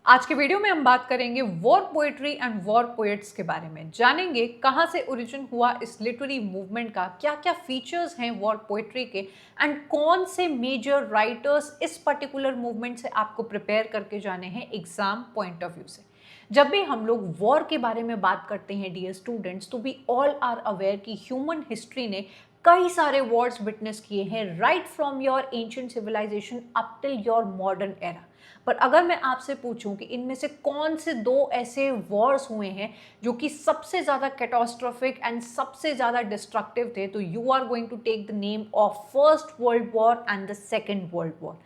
आज के वीडियो में हम बात करेंगे war poetry and war poets के बारे में। जानेंगे कहाँ से ओरिजिन हुआ इस लिटरेरी मूवमेंट का, क्या क्या फीचर्स हैं वॉर पोएट्री के, एंड कौन से मेजर राइटर्स इस पर्टिकुलर मूवमेंट से आपको प्रिपेयर करके जाने हैं एग्जाम पॉइंट ऑफ व्यू से। जब भी हम लोग वॉर के बारे में बात करते हैं डियर स्टूडेंट्स, तो वी ऑल आर अवेयर कि ह्यूमन हिस्ट्री ने कई सारे वॉर्स विटनेस किए हैं, right from your ancient civilisation up till your modern era. पर अगर मैं आपसे पूछूं कि इनमें से कौन से दो ऐसे वॉर्स हुए हैं जो कि सबसे ज़्यादा कैटास्ट्रोफिक एंड सबसे ज़्यादा डिस्ट्रक्टिव थे, तो you are going to take the name of first world war and the second world war.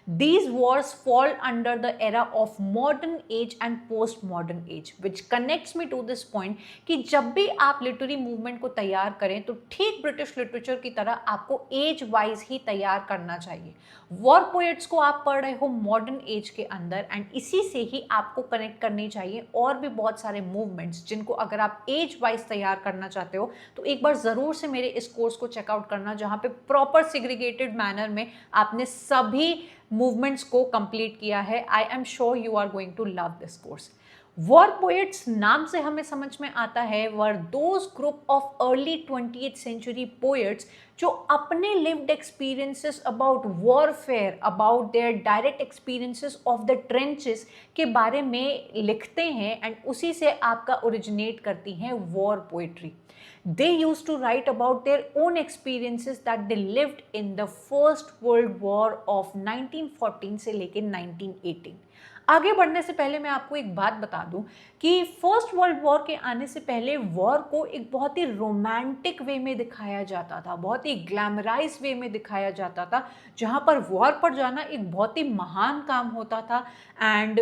These wars fall under the era of modern age and postmodern age, which connects me to this point कि जब भी आप literary movement को तैयार करें तो ठीक British literature की तरह आपको एज वाइज ही तैयार करना चाहिए। वॉर पोएट्स को आप पढ़ रहे हो मॉडर्न एज के अंदर, एंड इसी से ही आपको कनेक्ट करनी चाहिए और भी बहुत सारे मूवमेंट्स जिनको अगर आप एज वाइज तैयार करना चाहते हो तो एक बार ज़रूर से मेरे इस कोर्स को चेकआउट करना, जहाँ पे प्रॉपर सेग्रीगेटेड मैनर में आपने सभी मूवमेंट्स को कंप्लीट किया है। I am sure you are going to love this course. War poets नाम से हमें समझ में आता है were those group of early 20th century poets जो अपने lived experiences about warfare, about their direct experiences of the trenches के बारे में लिखते हैं, एंड उसी से आपका ओरिजिनेट करती हैं war poetry. They used to write about their own experiences that they lived in the First World War of 1914 से लेके 1918। आगे बढ़ने से पहले मैं आपको एक बात बता दूं कि फर्स्ट वर्ल्ड वॉर के आने से पहले वॉर को एक बहुत ही रोमांटिक वे में दिखाया जाता था, बहुत ही ग्लैमराइज वे में दिखाया जाता था, जहां पर वॉर पर जाना एक बहुत ही महान काम होता था। एंड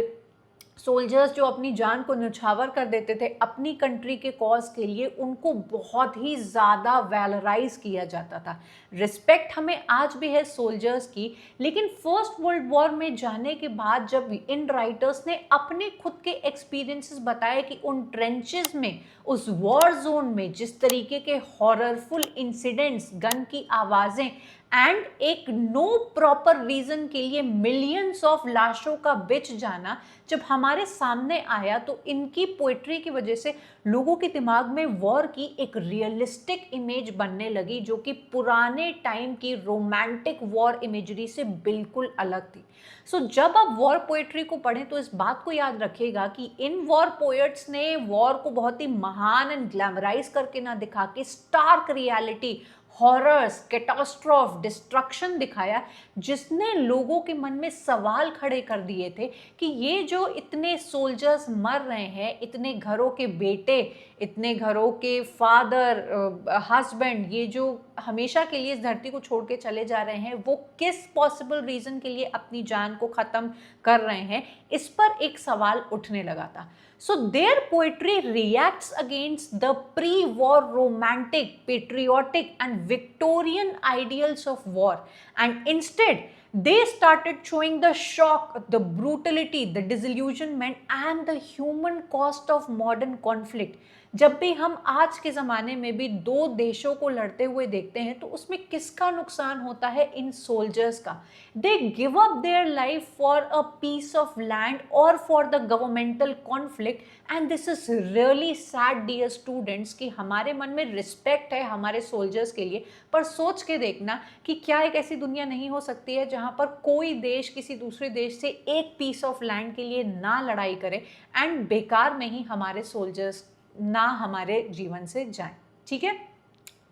सोल्जर्स जो अपनी जान को न्यौछावर कर देते थे अपनी कंट्री के कॉज के लिए, उनको बहुत ही ज़्यादा वैलराइज किया जाता था। रिस्पेक्ट हमें आज भी है सोल्जर्स की, लेकिन फर्स्ट वर्ल्ड वॉर में जाने के बाद जब इन राइटर्स ने अपने खुद के एक्सपीरियंसेस बताए कि उन ट्रेंचेस में, उस वॉर जोन में जिस तरीके के हॉररफुल इंसिडेंट्स, गन की आवाज़ें एंड एक नो प्रॉपर रीजन के लिए मिलियंस ऑफ लाशों का बिछ जाना जब हमारे सामने आया, तो इनकी पोएट्री की वजह से लोगों के दिमाग में वॉर की एक रियलिस्टिक इमेज बनने लगी, जो कि पुराने टाइम की रोमांटिक वॉर इमेजरी से बिल्कुल अलग थी। सो जब आप वॉर पोएट्री को पढ़ें तो इस बात को याद रखिएगा कि इन वॉर पोएट्स ने वॉर को बहुत ही महान एंड ग्लैमराइज करके ना दिखा के stark reality, horrors, catastrophe, destruction दिखाया, जिसने लोगों के मन में सवाल खड़े कर दिए थे कि ये जो इतने सोल्जर्स मर रहे हैं, इतने घरों के बेटे, इतने घरों के फादर, हस्बैंड, ये जो हमेशा के लिए इस धरती को छोड़ के चले जा रहे हैं, वो किस पॉसिबल रीज़न के लिए अपनी जान को ख़त्म कर रहे हैं, इस पर एक सवाल उठने लगा था। So their poetry reacts against the pre-war romantic, patriotic and Victorian ideals of war, and instead they started showing the shock, the brutality, the disillusionment and the human cost of modern conflict। जब भी हम आज के ज़माने में भी दो देशों को लड़ते हुए देखते हैं तो उसमें किसका नुकसान होता है? इन सोल्जर्स का। They give up their life for a piece of land और for the governmental conflict, and this is really sad dear students कि हमारे मन में रिस्पेक्ट है हमारे सोल्जर्स के लिए, पर सोच के देखना कि क्या एक ऐसी दुनिया नहीं हो सकती है जहाँ पर कोई देश किसी दूसरे देश से एक पीस ऑफ लैंड के लिए ना लड़ाई करे एंड बेकार में ही हमारे सोल्जर्स ना हमारे जीवन से जाएं। ठीक है,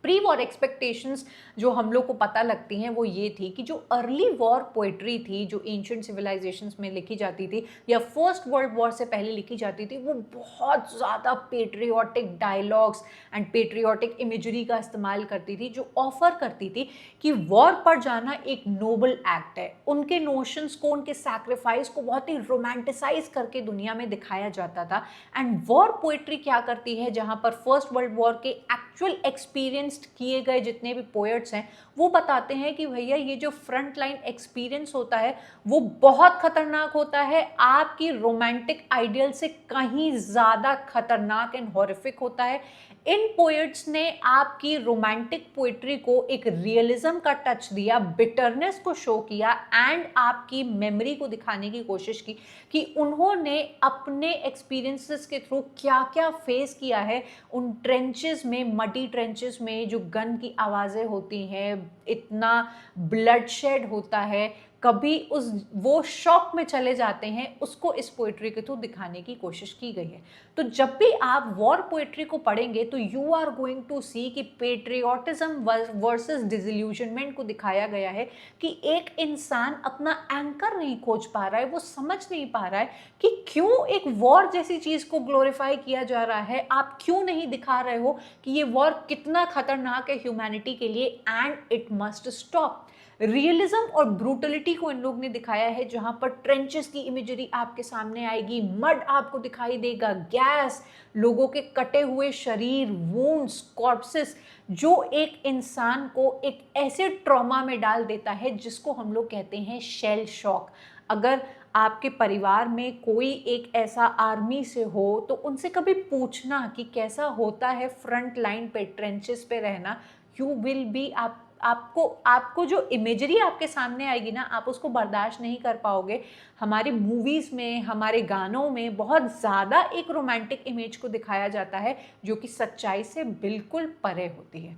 प्री वॉर एक्सपेक्टेशंस जो हम लोग को पता लगती हैं वो ये थी कि जो अर्ली वॉर पोएट्री थी, जो एंशिएंट सिविलाइजेशंस में लिखी जाती थी या फर्स्ट वर्ल्ड वॉर से पहले लिखी जाती थी, वो बहुत ज़्यादा patriotic dialogues and patriotic imagery का इस्तेमाल करती थी, जो ऑफर करती थी कि वॉर पर जाना एक नोबल एक्ट है। उनके नोशंस को, उनके सैक्रिफाइस को बहुत ही रोमांटिसाइज करके दुनिया में दिखाया जाता था। एंड वॉर पोएट्री क्या करती है, जहाँ पर फर्स्ट वर्ल्ड वॉर के एक्चुअल एक्सपीरियंस अगेंस्ट किए गए जितने भी पोएट्स हैं वो बताते हैं कि भैया ये जो फ्रंट लाइन एक्सपीरियंस होता है वो बहुत खतरनाक होता है, आपकी रोमांटिक आइडियल से कहीं ज़्यादा खतरनाक एंड हॉरिफिक होता है। इन पोएट्स ने आपकी रोमांटिक पोइट्री को एक रियलिज्म का टच दिया, बिटरनेस को शो किया एंड आपकी मेमोरी को दिखाने की कोशिश की कि उन्होंने अपने एक्सपीरियंसेस के थ्रू क्या क्या फेस किया है उन ट्रेंचेस में, मडी ट्रेंचेस में, जो गन की आवाज़ें होती हैं, इतना ब्लडशेड होता है, कभी उस वो शॉक में चले जाते हैं, उसको इस पोइट्री के थ्रू दिखाने की कोशिश की गई है। तो जब भी आप वॉर पोइट्री को पढ़ेंगे तो यू आर गोइंग टू सी कि पेट्रियोटिज्म वर्सेस डिसइल्यूजनमेंट को दिखाया गया है कि एक इंसान अपना एंकर नहीं खोज पा रहा है, वो समझ नहीं पा रहा है कि क्यों एक वॉर जैसी चीज़ को ग्लोरीफाई किया जा रहा है, आप क्यों नहीं दिखा रहे हो कि ये वॉर कितना खतरनाक है ह्यूमैनिटी के लिए and it must stop. Realism और ब्रूटलिटी को इन लोग ने दिखाया है, जहां पर ट्रेंचेस की इमेजरी आपके सामने आएगी, मड आपको दिखाई देगा, गैस, लोगों के कटे हुए शरीर, वुंड्स, कॉर्पसेस, जो एक इंसान को एक ऐसे ट्रॉमा में डाल देता है जिसको हम लोग कहते हैं शेल शॉक। अगर आपके परिवार में कोई एक ऐसा आर्मी से हो तो उनसे कभी पूछना कि कैसा होता है फ्रंट लाइन पे, ट्रेंचेस पे रहना। यू विल बी आपको जो इमेजरी आपके सामने आएगी ना, आप उसको बर्दाश्त नहीं कर पाओगे। हमारी मूवीज़ में, हमारे गानों में बहुत ज़्यादा एक रोमांटिक इमेज को दिखाया जाता है जो कि सच्चाई से बिल्कुल परे होती है।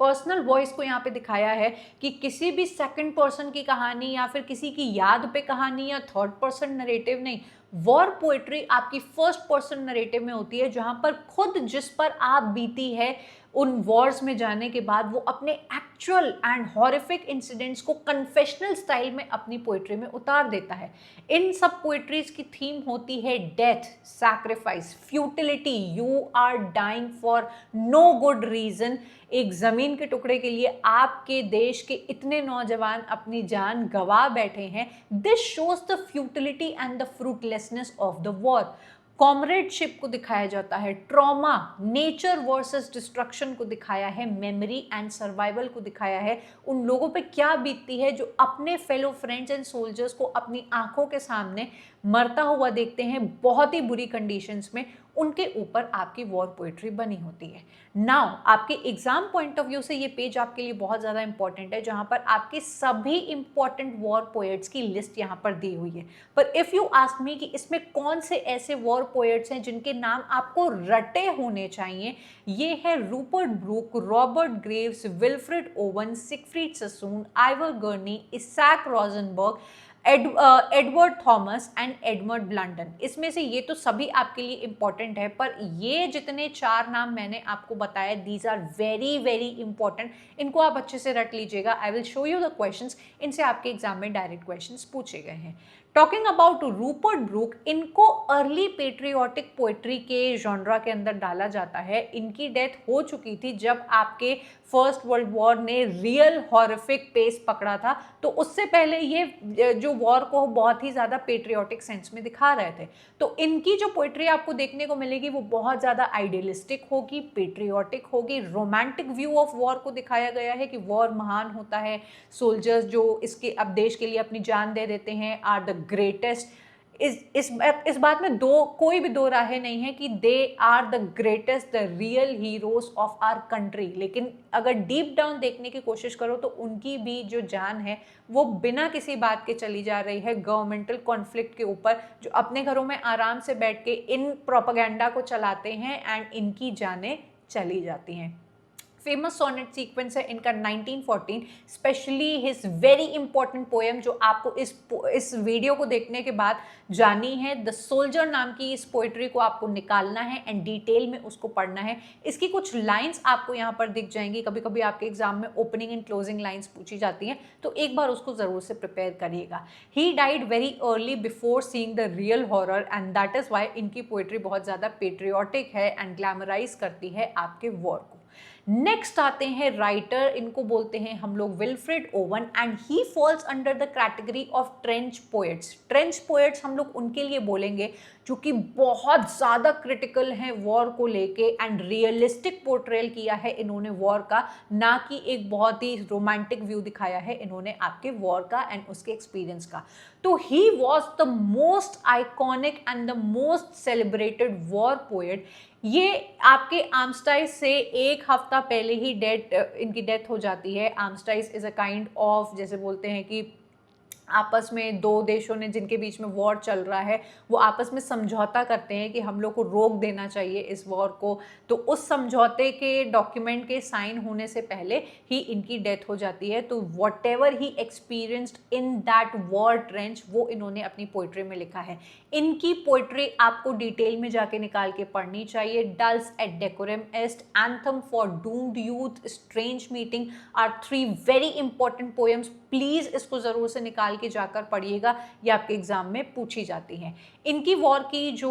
पर्सनल वॉइस को यहाँ पे दिखाया है कि किसी भी सेकंड पर्सन की कहानी या फिर किसी की याद पे कहानी या थर्ड पर्सन नरेटिव नहीं, वॉर पोएट्री आपकी फर्स्ट पर्सन नरेटिव में होती है, जहाँ पर खुद जिस पर आप बीती है उन वॉर्स में जाने के बाद वो अपने एक्चुअल एंड हॉरिफिक इंसिडेंट्स को कन्फेशनल स्टाइल में अपनी पोइट्री में उतार देता है। इन सब पोइट्रीज की थीम होती है death, sacrifice, futility, you are dying for no good reason. एक ज़मीन के टुकड़े के लिए आपके देश के इतने नौजवान अपनी जान गंवा बैठे हैं। This shows the futility and the fruitlessness of the war. Comradeship को दिखाया जाता है, ट्रॉमा, नेचर वर्सेस डिस्ट्रक्शन को दिखाया है, मेमोरी एंड सर्वाइवल को दिखाया है, उन लोगों पे क्या बीतती है जो अपने फेलो फ्रेंड्स एंड सोल्जर्स को अपनी आंखों के सामने मरता हुआ देखते हैं बहुत ही बुरी कंडीशंस में, उनके ऊपर आपकी वॉर पोइट्री बनी होती है। नाउ आपके एग्जाम पॉइंट ऑफ व्यू से ये पेज आपके लिए बहुत ज़्यादा इंपॉर्टेंट है, जहाँ पर आपके सभी इंपॉर्टेंट वॉर पोएट्स की लिस्ट यहाँ पर दी हुई है। पर इफ़ यू आस्क मी कि इसमें कौन से ऐसे वॉर पोएट्स हैं जिनके नाम आपको रटे होने चाहिए, ये है Rupert Brooke, Robert Graves, Wilfred Owen, Siegfried Sassoon, Ivor Gurney, Isaac Rosenberg, Edward Thomas and Edward Blunden. इसमें से ये तो सभी आपके लिए इंपॉर्टेंट है, पर ये जितने चार नाम मैंने आपको बताया, these are very very important. इनको आप अच्छे से रट लीजिएगा। I will show you the questions, इनसे आपके एग्जाम में डायरेक्ट क्वेश्चंस पूछे गए हैं। टॉकिंग अबाउट रूपर्ट ब्रूक, इनको अर्ली पेट्रियोटिक पोइट्री के जॉनरा के अंदर डाला जाता है। इनकी डेथ हो चुकी थी जब आपके फर्स्ट वर्ल्ड वॉर ने रियल हॉरिफिक पेस पकड़ा था, तो उससे पहले ये जो वॉर को बहुत ही ज़्यादा पेट्रियोटिक सेंस में दिखा रहे थे। तो इनकी जो पोइट्री आपको देखने को मिलेगी वो बहुत ज़्यादा आइडियलिस्टिक होगी, पेट्रियोटिक होगी, रोमांटिक व्यू ऑफ वॉर को दिखाया गया है कि वॉर महान होता है, सोल्जर्स जो इसके अब देश के लिए अपनी जान दे देते हैं आर द ग्रेटेस्ट। इस बात में कोई भी दो राहें नहीं है कि they are the greatest, the real heroes of our country. लेकिन अगर डीप डाउन देखने की कोशिश करो तो उनकी भी जो जान है वो बिना किसी बात के चली जा रही है गवर्नमेंटल कॉन्फ्लिक्ट के ऊपर, जो अपने घरों में आराम से बैठ के इन प्रोपेगेंडा को चलाते हैं एंड इनकी जानें चली जाती हैं। फेमस सोनेट सीक्वेंस है इनका 1914, specially his very important poem जो आपको इस वीडियो को देखने के बाद जानी है। द सोल्जर नाम की इस पोइट्री को आपको निकालना है एंड डिटेल में उसको पढ़ना है। इसकी कुछ लाइंस आपको यहाँ पर दिख जाएंगी, कभी कभी आपके एग्जाम में ओपनिंग एंड क्लोजिंग लाइंस पूछी जाती हैं, तो एक बार उसको ज़रूर से प्रिपेयर करिएगा। He died very early before seeing the real horror and that is why इनकी पोइट्री बहुत ज़्यादा पेट्रियोटिक है एंड ग्लैमराइज करती है आपके वॉर को। नेक्स्ट आते हैं राइटर, इनको बोलते हैं हम लोग Wilfred Owen, and he falls under the category of trench poets. Trench poets हम लोग उनके लिए बोलेंगे जो कि बहुत ज़्यादा क्रिटिकल हैं वॉर को लेके, एंड रियलिस्टिक पोर्ट्रेल किया है इन्होंने वॉर का, ना कि एक बहुत ही रोमांटिक व्यू दिखाया है इन्होंने आपके वॉर का एंड उसके एक्सपीरियंस का। तो he was the most iconic and the most celebrated war poet. ये आपके आर्मस्टाइज से एक हफ्ता पहले ही इनकी डेथ हो जाती है। आर्मस्टाइज इज अ काइंड ऑफ, जैसे बोलते हैं कि आपस में दो देशों ने जिनके बीच में वॉर चल रहा है वो आपस में समझौता करते हैं कि हम लोग को रोक देना चाहिए इस वॉर को। तो उस समझौते के डॉक्यूमेंट के साइन होने से पहले ही इनकी डेथ हो जाती है। तो what ever he experienced in that war trench वो इन्होंने अपनी पोइट्री में लिखा है। इनकी पोइट्री आपको डिटेल में जाके निकाल के पढ़नी चाहिए। Dulce et decorum est, anthem for doomed youth, strange meeting are 3 very important poems. Please इसको जरूर से निकाल के जाकर पढ़िएगा, ये आपके एग्जाम में पूछी जाती हैं। इनकी वॉर की जो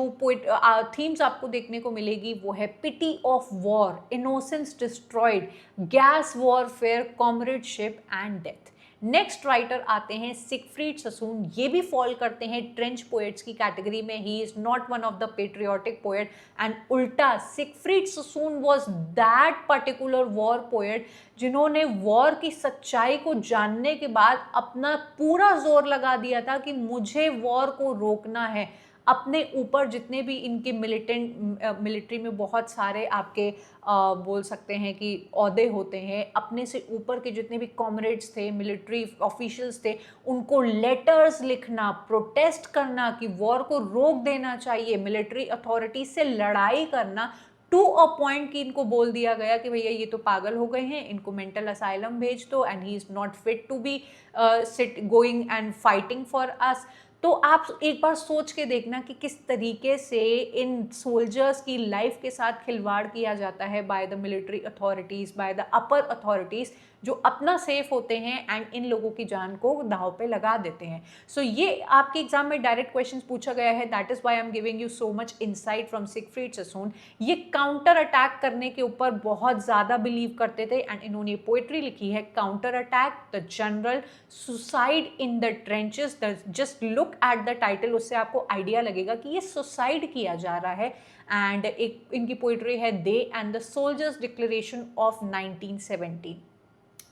थीम्स आपको देखने को मिलेगी वो है pity of war, innocence destroyed, gas warfare, comradeship and death. Next writer आते हैं सिगफ्रीड ससून। ये भी फॉल करते हैं ट्रेंच पोएट्स की कैटेगरी में। He is not one of the patriotic poet, and उल्टा Siegfried Sassoon was that particular war poet जिन्होंने वॉर की सच्चाई को जानने के बाद अपना पूरा जोर लगा दिया था कि मुझे वॉर को रोकना है। अपने ऊपर जितने भी इनके मिलिट्री में बहुत सारे आपके बोल सकते हैं कि ओहदे होते हैं, अपने से ऊपर के जितने भी कॉमरेड्स थे, मिलिट्री ऑफिशियल्स थे, उनको लेटर्स लिखना, प्रोटेस्ट करना कि वॉर को रोक देना चाहिए, मिलिट्री अथॉरिटी से लड़ाई करना, टू अ पॉइंट कि इनको बोल दिया गया कि भैया ये तो पागल हो गए हैं, इनको मेंटल असाइलम भेज दो, and he is not fit to be going and fighting for us. तो आप एक बार सोच के देखना कि किस तरीके से इन सोल्जर्स की लाइफ के साथ खिलवाड़ किया जाता है by the military authorities, by the upper authorities, जो अपना सेफ होते हैं एंड इन लोगों की जान को दांव पे लगा देते हैं। सो ये आपके एग्जाम में डायरेक्ट क्वेश्चंस पूछा गया है, that is why I am giving you so much insight from Siegfried Sassoon. ये काउंटर अटैक करने के ऊपर बहुत ज़्यादा बिलीव करते थे, एंड इन्होंने पोइट्री लिखी है counter attack, the general, suicide in the trenches. Just look at the title, उससे आपको आइडिया लगेगा कि ये सुसाइड किया जा रहा है। एंड एक इनकी पोइट्री है they and the soldiers declaration of 1917।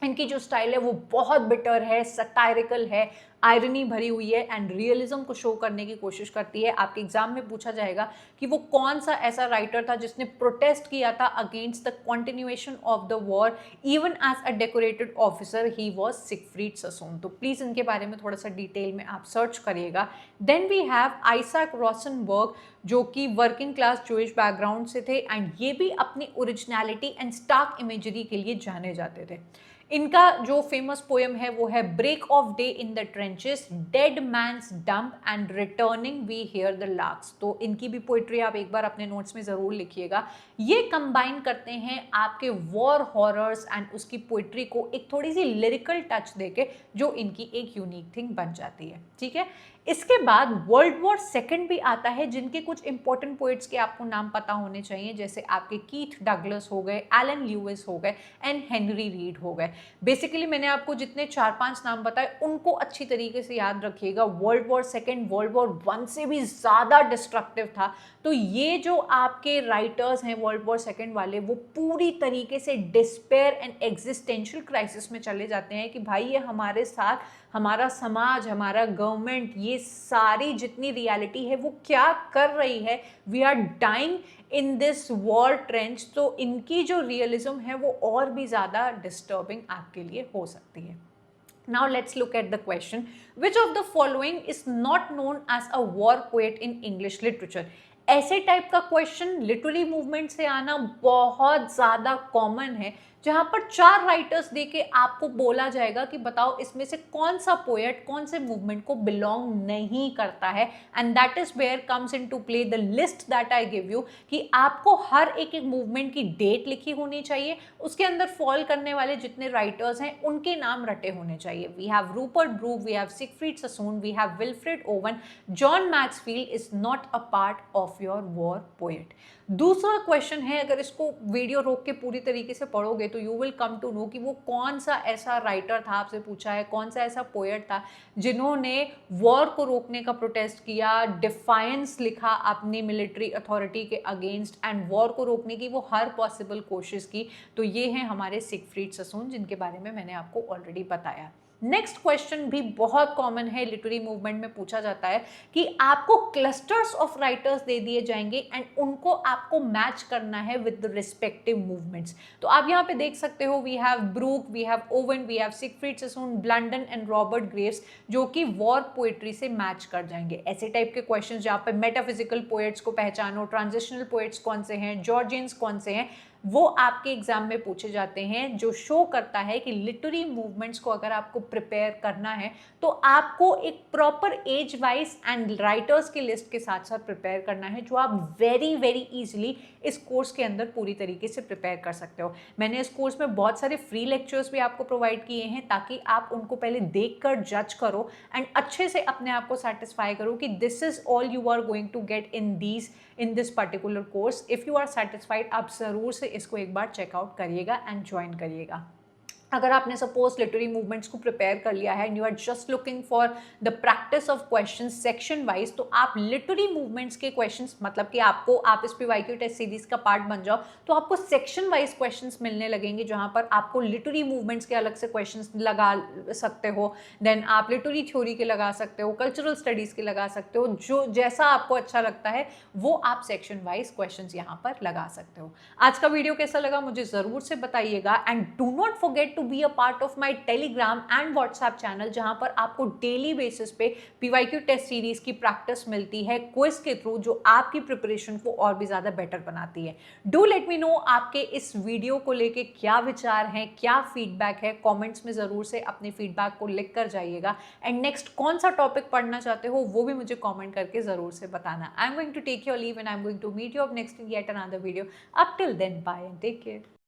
इनकी जो स्टाइल है वो बहुत बिटर है, सटायरिकल है, आयरनी भरी हुई है, एंड रियलिज्म को शो करने की कोशिश करती है। आपके एग्जाम में पूछा जाएगा कि वो कौन सा ऐसा राइटर था जिसने प्रोटेस्ट किया था against the continuation of the war, even as a decorated officer he was Siegfried Sassoon. तो प्लीज इनके बारे में थोड़ा सा डिटेल में आप सर्च करिएगा। Then we have Isaac Rosenberg, जो कि वर्किंग क्लास जूइश बैकग्राउंड से थे, एंड ये भी अपनी ओरिजिनलिटी एंड स्टार्क इमेजरी के लिए जाने जाते थे। इनका जो फेमस पोएम है वो है break of day in the trenches, dead man's dump and returning we hear the larks. तो इनकी भी पोइट्री आप एक बार अपने नोट्स में ज़रूर लिखिएगा। ये कंबाइन करते हैं आपके वॉर हॉरर्स एंड उसकी पोइट्री को एक थोड़ी सी लिरिकल टच देके, जो इनकी एक यूनिक थिंग बन जाती है। ठीक है, इसके बाद वर्ल्ड वॉर सेकेंड भी आता है, जिनके कुछ इंपॉर्टेंट पोइट्स के आपको नाम पता होने चाहिए, जैसे आपके कीथ डगलस हो गए, एलन ल्यूइस हो गए, एंड हेनरी रीड हो गए। बेसिकली मैंने आपको जितने 4-5 नाम बताए उनको अच्छी तरीके से याद रखिएगा। World war second world war one से भी ज़्यादा डिस्ट्रक्टिव था। तो ये जो आपके राइटर्स हैं वर्ल्ड वॉर सेकेंड वाले, वो पूरी तरीके से डिस्पेयर एंड एग्जिस्टेंशियल क्राइसिस में चले जाते हैं कि भाई ये हमारे साथ, हमारा समाज, हमारा गवर्नमेंट, ये सारी जितनी रियलिटी है वो क्या कर रही है, we are dying in this war trench. तो इनकी जो रियलिज्म है वो और भी ज़्यादा डिस्टर्बिंग आपके लिए हो सकती है। Now let's look at the question, which of the following is not known as a war poet in English literature? ऐसे टाइप का क्वेश्चन लिटरेरी मूवमेंट से आना बहुत ज़्यादा कॉमन है, जहां पर 4 राइटर्स देके आपको बोला जाएगा कि बताओ इसमें से कौन सा पोएट कौन से मूवमेंट को बिलोंग नहीं करता है, and that is where comes in to play the list that I give you, कि आपको हर एक मूवमेंट की डेट लिखी होनी चाहिए, उसके अंदर फॉल करने वाले जितने राइटर्स हैं उनके नाम रटे होने चाहिए. We have Rupert Brooke, we have Siegfried Sassoon, we have Wilfred Owen. John Maxfield is not a part of your war poet. दूसरा क्वेश्चन है, अगर इसको वीडियो रोक के पूरी तरीके से पढ़ोगे तो you will come to know कि वो कौन सा ऐसा राइटर था, आपसे पूछा है कौन सा ऐसा पोएट था जिन्होंने वॉर को रोकने का प्रोटेस्ट किया, डिफायंस लिखा अपनी मिलिट्री अथॉरिटी के अगेंस्ट, एंड वॉर को रोकने की वो हर पॉसिबल कोशिश की. तो ये हैं हमारे सिगफ्रीड ससून, जिनके बारे में मैंने आपको ऑलरेडी बताया. नेक्स्ट क्वेश्चन भी बहुत कॉमन है, लिटरेरी मूवमेंट में पूछा जाता है कि आपको क्लस्टर्स ऑफ राइटर्स दे दिए जाएंगे एंड उनको आपको मैच करना है विद द रिस्पेक्टिव मूवमेंट्स. तो आप यहाँ पे देख सकते हो, we have Brooke, we have Owen, we have Siegfried Sassoon, Blunden and Robert Graves, जो कि वॉर पोएट्री से मैच कर जाएंगे. ऐसे टाइप के क्वेश्चन जहाँ पे मेटाफिजिकल पोएट्स को पहचानो, ट्रांजिशनल पोएट्स कौन से हैं, जॉर्जियंस कौन से हैं, वो आपके एग्जाम में पूछे जाते हैं, जो शो करता है कि लिटरेरी मूवमेंट्स को अगर आपको प्रिपेयर करना है तो आपको एक proper age wise and writers की लिस्ट के साथ साथ प्रिपेयर करना है, जो आप वेरी वेरी इजीली इस कोर्स के अंदर पूरी तरीके से प्रिपेयर कर सकते हो. मैंने इस कोर्स में बहुत सारे फ्री लेक्चर्स भी आपको प्रोवाइड किए हैं ताकि आप उनको पहले देख कर जज करो एंड अच्छे से अपने आप को सेटिस्फाई करो कि this is all you are going to get in this particular course. If you are satisfied, आप ज़रूर से इसको एक बार चेकआउट करिएगा एंड ज्वाइन करिएगा. अगर आपने सपोज लिटरेरी मूवमेंट्स को प्रिपेयर कर लिया है and you are just looking for the practice of questions section wise, तो आप लिटरेरी मूवमेंट्स के क्वेश्चंस, मतलब कि आप इस पीवाईक्यू टेस्ट सीरीज का पार्ट बन जाओ तो आपको सेक्शन वाइज क्वेश्चंस मिलने लगेंगे, जहां पर आपको लिटरेरी मूवमेंट्स के अलग से क्वेश्चंस लगा सकते हो, देन आप लिटरेरी थ्योरी के लगा सकते हो, कल्चरल स्टडीज के लगा सकते हो, जो जैसा आपको अच्छा लगता है वो आप सेक्शन वाइज क्वेश्चंस यहाँ पर लगा सकते हो. आज का वीडियो कैसा लगा मुझे ज़रूर से बताइएगा, and do not forget to be a part of my Telegram and WhatsApp channel, जहां पर आपको डेली बेसिस पे पीवाईक्यू टेस्ट सीरीज की प्रैक्टिस मिलती है क्विज के थ्रू, जो आपकी प्रिपरेशन को और भी ज्यादा बेटर बनाती है. डू लेट मी नो आपके इस वीडियो को लेके क्या विचार हैं, क्या फीडबैक है, कमेंट्स में जरूर से अपने फीडबैक को लिख कर जाइएगा. एंड नेक्स्ट कौन सा टॉपिक पढ़ना चाहते हो वो भी मुझे कमेंट करके जरूर से बताना. I am going to take your leave and I am going to meet you up next in yet another video. Up till then, bye and take care.